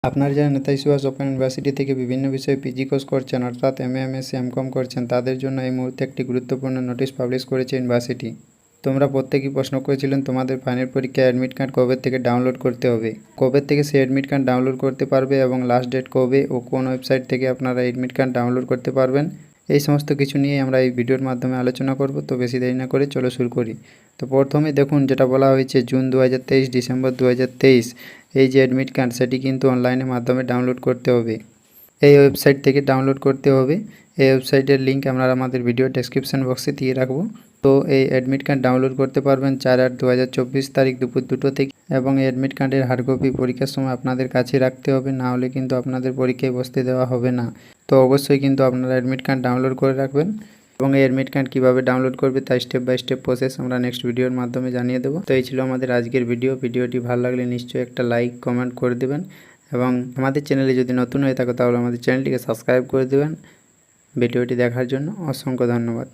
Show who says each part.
Speaker 1: আপনারা যারা Netaji Subhash open university থেকে বিভিন্ন বিষয়ে পিজি কোর্স করছেন অর্থাৎ এমএ এমএসসি এমকম করছেন তাদের জন্য এই মুহূর্তে একটি গুরুত্বপূর্ণ নোটিশ পাবলিশ করেছে ইউনিভার্সিটি। তোমরা প্রত্যেকেই প্রশ্ন করেছিলেন তোমাদের ফাইনাল পরীক্ষায় অ্যাডমিট কার্ড কবে থেকে ডাউনলোড করতে হবে, কবে থেকে সেই অ্যাডমিট কার্ড ডাউনলোড করতে পারবে এবং লাস্ট ডেট কবে ও কোন ওয়েবসাইট থেকে আপনারা অ্যাডমিট কার্ড ডাউনলোড করতে পারবেন, এই সমস্ত কিছু নিয়ে আমরা এই ভিডিওর মাধ্যমে আলোচনা করব। তো বেশি দেরি না করে চলো শুরু করি। তো প্রথমে দেখুন যেটা বলা হয়েছে জুন 2023 ডিসেম্বর 2023 এই যে অ্যাডমিট কার্ড সেটি কিন্তু অনলাইনের মাধ্যমে ডাউনলোড করতে হবে। এই ওয়েবসাইট থেকে ডাউনলোড করতে হবে। এই ওয়েবসাইটের লিঙ্ক আমরা আমাদের ভিডিও ডেসক্রিপশন বক্সে দিয়ে রাখবো। তো এই অ্যাডমিট কার্ড ডাউনলোড করতে পারবেন 4/8/2024 তারিখ দুপুর 2টো থেকে এবং এই অ্যাডমিট কার্ডের হার্ড কপি পরীক্ষার সময় আপনাদের কাছে রাখতে হবে, না হলে কিন্তু আপনাদের পরীক্ষায় বসতে দেওয়া হবে না। তো অবশ্যই কিন্তু আপনারা অ্যাডমিট কার্ড ডাউনলোড করে রাখবেন এবং এই অ্যাডমিট কার্ড কীভাবে ডাউনলোড করবে তাই স্টেপ বাই স্টেপ প্রসেস আমরা নেক্সট ভিডিওর মাধ্যমে জানিয়ে দেবো। তো এই ছিল আমাদের আজকের ভিডিওটি ভালো লাগলে নিশ্চয়ই একটা লাইক কমেন্ট করে দেবেন এবং আমাদের চ্যানেলে যদি নতুন হয়ে থাকো তাহলে আমাদের চ্যানেলটিকে সাবস্ক্রাইব করে দেবেন। ভিডিওটি দেখার জন্য অসংখ্য ধন্যবাদ।